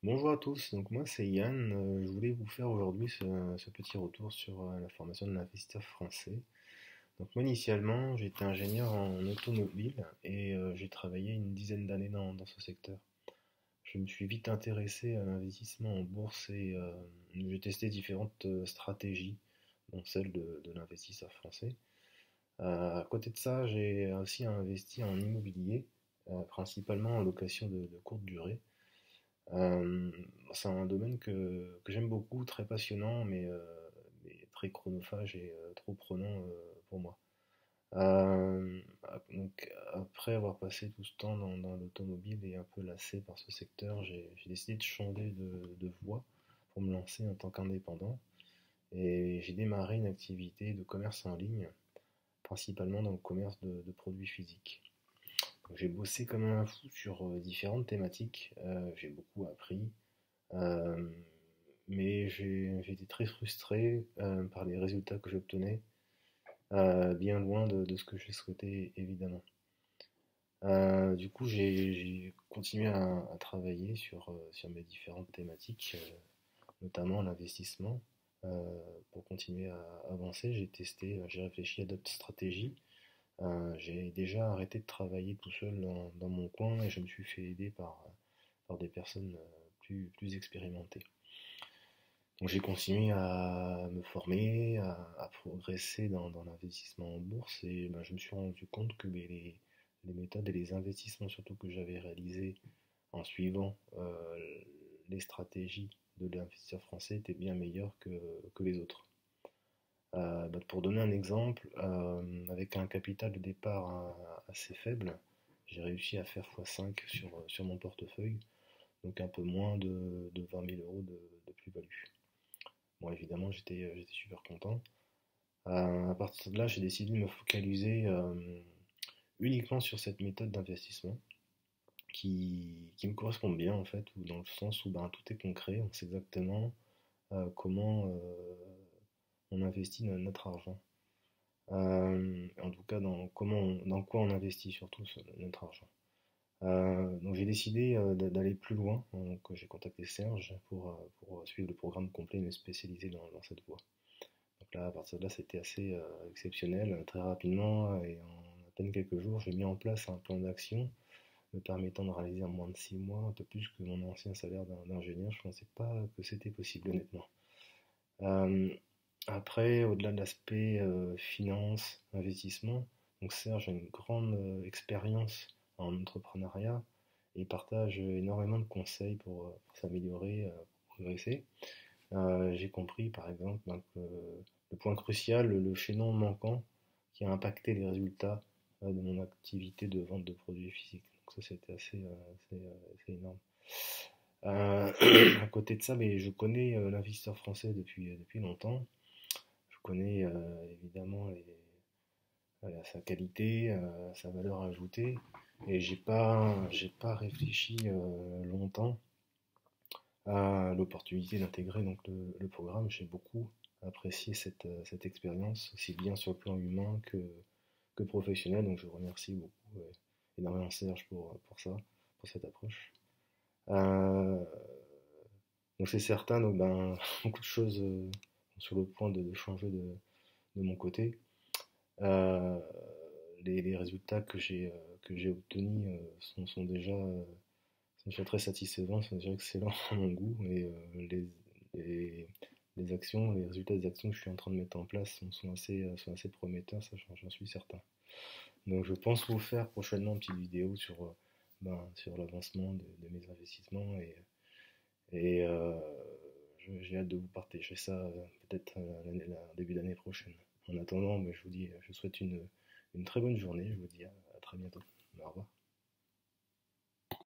Bonjour à tous, donc moi c'est Yann. Je voulais vous faire aujourd'hui ce petit retour sur la formation de l'investisseur français. Donc moi initialement j'étais ingénieur en automobile et j'ai travaillé une dizaine d'années dans ce secteur. Je me suis vite intéressé à l'investissement en bourse et j'ai testé différentes stratégies, dont celle de l'investisseur français. À côté de ça, j'ai aussi investi en immobilier, principalement en location de courte durée. Euh, c'est un domaine que j'aime beaucoup, très passionnant, mais très chronophage et trop prenant pour moi. Donc, après avoir passé tout ce temps dans l'automobile et un peu lassé par ce secteur, j'ai décidé de changer de voie pour me lancer en tant qu'indépendant. Et j'ai démarré une activité de commerce en ligne, principalement dans le commerce de produits physiques. J'ai bossé comme un fou sur différentes thématiques, j'ai beaucoup appris. Euh, mais j'ai été très frustré par les résultats que j'obtenais, bien loin de ce que j'ai souhaité évidemment. Du coup, j'ai continué à travailler sur mes différentes thématiques, notamment l'investissement. Pour continuer à avancer, j'ai testé, j'ai réfléchi à d'autres stratégies. J'ai déjà arrêté de travailler tout seul dans mon coin et je me suis fait aider par des personnes plus expérimentées. Donc j'ai continué à me former, à progresser dans l'investissement en bourse et ben, je me suis rendu compte que ben, les méthodes et les investissements surtout que j'avais réalisés en suivant les stratégies de l'investisseur français étaient bien meilleurs que les autres. Ben, pour donner un exemple, avec un capital de départ assez faible, j'ai réussi à faire x5 sur mon portefeuille, donc un peu moins de 20 000 euros de plus-value. Bon, évidemment, j'étais super content. À partir de là, j'ai décidé de me focaliser uniquement sur cette méthode d'investissement qui me correspond bien, en fait, dans le sens où ben, tout est concret, on sait exactement comment on investit notre argent. En tout cas, dans quoi on investit surtout notre argent. Donc j'ai décidé d'aller plus loin, donc j'ai contacté Serge pour suivre le programme complet et me spécialiser dans cette voie. Donc là, à partir de là, c'était assez exceptionnel. Très rapidement et en à peine quelques jours, j'ai mis en place un plan d'action me permettant de réaliser en moins de 6 mois un peu plus que mon ancien salaire d'ingénieur. Je ne pensais pas que c'était possible, honnêtement. Euh, Après, au-delà de l'aspect finance, investissement, donc Serge a une grande expérience en entrepreneuriat et il partage énormément de conseils pour s'améliorer, pour progresser. J'ai compris par exemple ben, que le point crucial, le chaînon manquant qui a impacté les résultats de mon activité de vente de produits physiques. Donc ça c'était assez énorme. Euh, à côté de ça, mais je connais l'investisseur français depuis longtemps. Je connais évidemment sa qualité, sa valeur ajoutée, et j'ai pas réfléchi longtemps à l'opportunité d'intégrer donc le programme. J'ai beaucoup apprécié cette expérience, aussi bien sur le plan humain que professionnel. Donc je remercie beaucoup énormément Serge pour ça, pour cette approche. Euh, donc c'est certain, donc, ben, beaucoup de choses sont sur le point de changer de mon côté. Euh, les résultats que j'ai obtenus sont déjà très satisfaisants, sont déjà excellents à mon goût et les, les actions, les résultats des actions que je suis en train de mettre en place sont assez prometteurs, ça j'en suis certain. Donc je pense vous faire prochainement une petite vidéo sur l'avancement de mes investissements et j'ai hâte de vous partager ça peut-être début d'année prochaine. En attendant, je vous souhaite une très bonne journée, je vous dis à très bientôt. Au revoir.